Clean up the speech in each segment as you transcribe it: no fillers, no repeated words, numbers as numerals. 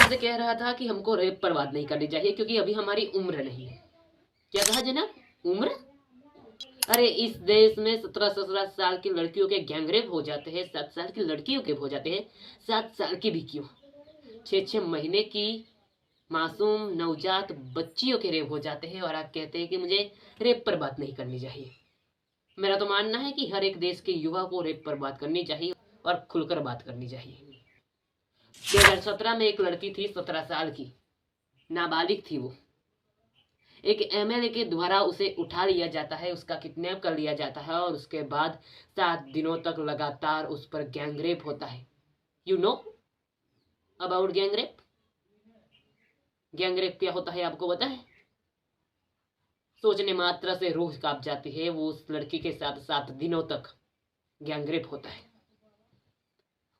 हमसे कह रहा था कि हमको रेप पर बात नहीं करनी चाहिए क्योंकि अभी हमारी उम्र नहीं है। क्या कहा जनाब? उम्र? अरे इस देश में 17-17 साल की लड़कियों के गैंगरेप हो जाते हैं, 7 साल की लड़कियों के हो जाते हैं, 7 साल की भी क्यों, 6-6 महीने की मासूम नवजात बच्चियों के रेप हो जाते हैं और आप कहते हैं कि मुझे रेप पर बात नहीं करनी चाहिए। मेरा तो मानना है कि हर एक देश के युवा को रेप पर बात करनी चाहिए और खुलकर बात करनी चाहिए। 2017 में एक लड़की थी 17 साल की, नाबालिग थी वो। एक एमएलए के द्वारा उसे उठा लिया जाता है, उसका किडनैप कर लिया जाता है और उसके बाद 7 दिनों तक लगातार उस पर गैंगरेप होता है। You know about gangrape? Gangrape क्या होता है आपको पता है? सोचने मात्र से रूह कांप जाती है। वो उस लड़की के साथ 7 दिनों तक गैंगरेप होता है।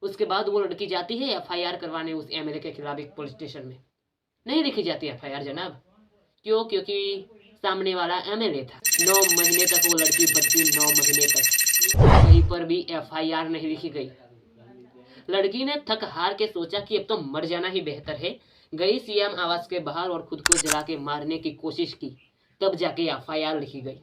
उसके बाद वो लड़की जाती है एफआईआर करवाने उस एमएलए के खिलाफ एक पुलिस स्टेशन में। नहीं लिखी जाती एफआईआर जनाब। क्यों? क्योंकि सामने वाला एमएलए था। 9 महीने तक वो लड़की भटकी, 9 महीने तक कहीं पर भी एफआईआर नहीं लिखी गई। लड़की ने थक हार के सोचा कि अब तो मर जाना ही बेहतर है। गई सीएम आवास के बाहर और खुद को जला के मारने की कोशिश की, तब जाके एफआईआर लिखी गई।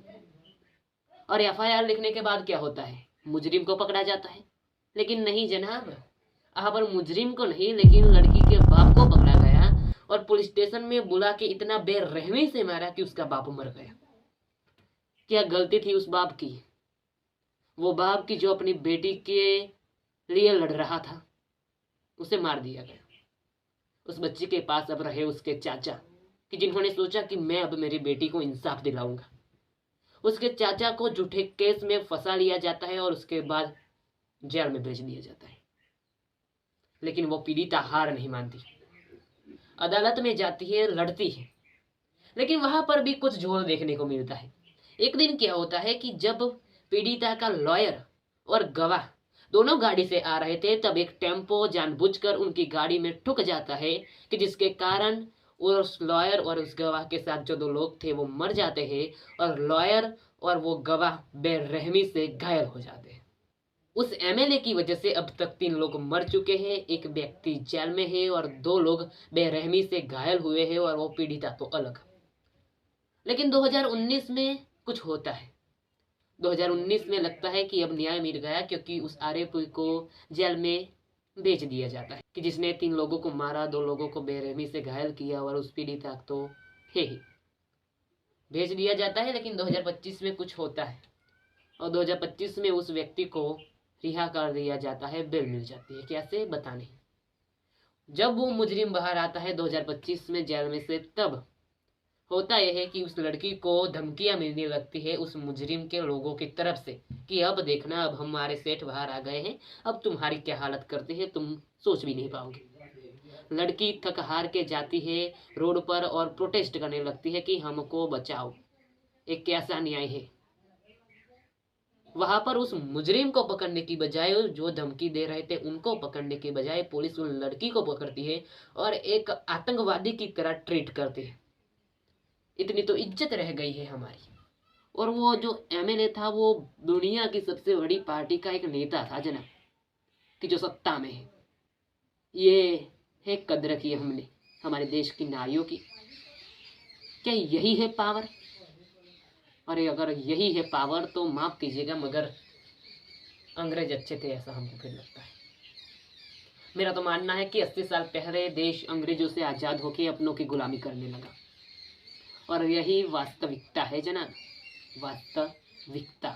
और एफआईआर लिखने के बाद क्या होता है? मुजरिम को पकड़ा जाता है। लेकिन नहीं जनाब, यहाँ पर मुजरिम को नहीं, लेकिन लड़की के बाप को पकड़ा गया और पुलिस स्टेशन में बुला के इतना बेरहमी से मारा कि उसका बाप मर गया। क्या गलती थी उस बाप की? वो बाप की जो अपनी बेटी के लिए लड़ रहा था, उसे मार दिया गया। उस बच्ची के पास अब रहे उसके चाचा, कि जिन्होंने सोचा कि मैं अब मेरी बेटी को इंसाफ दिलाऊंगा। उसके चाचा को झूठे केस में फंसा लिया जाता है और उसके बाद जेल में भेज दिया जाता है। लेकिन वो पीड़िता हार नहीं मानती, अदालत में जाती है, लड़ती है। लेकिन वहां पर भी कुछ झोल देखने को मिलता है। एक दिन क्या होता है कि जब पीड़िता का लॉयर और गवाह दोनों गाड़ी से आ रहे थे, तब एक टेम्पो जानबूझकर उनकी गाड़ी में ठुक जाता है कि जिसके कारण उस लॉयर और उस गवाह के साथ जो 2 लोग थे वो मर जाते हैं और लॉयर और वो गवाह बेरहमी से घायल हो जाते हैं। उस एमएलए की वजह से अब तक 3 लोग मर चुके हैं, एक व्यक्ति जेल में है और 2 लोग बेरहमी से घायल हुए हैं और वो पीड़िता तो अलग। लेकिन 2019 में कुछ होता है। 2019 में लगता है कि अब न्याय मिल गया, क्योंकि उस आरोपी को जेल में भेज दिया जाता है कि जिसने 3 लोगों को मारा, 2 लोगों को बेरहमी से घायल किया और उस पीड़िता तो है ही, भेज दिया जाता है। लेकिन 2025 में कुछ होता है और 2025 में उस व्यक्ति को रिहा कर दिया जाता है, बेल मिल जाती है। कैसे? बताने। जब वो मुजरिम बाहर आता है 2025 में जेल में से, तब होता यह है कि उस लड़की को धमकियां मिलने लगती है उस मुजरिम के लोगों की तरफ से कि अब देखना, अब हमारे सेठ बाहर आ गए हैं, अब तुम्हारी क्या हालत करते हैं तुम सोच भी नहीं पाओगे। लड़की थक हार के जाती है रोड पर और प्रोटेस्ट करने लगती है कि हमको बचाओ। एक कैसा न्याय है? वहां पर उस मुजरिम को पकड़ने की बजाय, जो धमकी दे रहे थे उनको पकड़ने की बजाय, पुलिस उन लड़की को पकड़ती है और एक आतंकवादी की तरह ट्रीट करती है। इतनी तो इज्जत रह गई है हमारी। और वो जो एमएलए था वो दुनिया की सबसे बड़ी पार्टी का एक नेता था जनाब, कि जो सत्ता में है। ये है कद्र की हमने हमारे देश की नारियों की। क्या यही है पावर? अरे अगर यही है पावर तो माफ कीजिएगा, मगर अंग्रेज अच्छे थे, ऐसा हमको फिर लगता है। मेरा तो मानना है कि 80 साल पहले देश अंग्रेजों से आजाद होकर अपनों की गुलामी करने लगा और यही वास्तविकता है जनाब, वास्तविकता।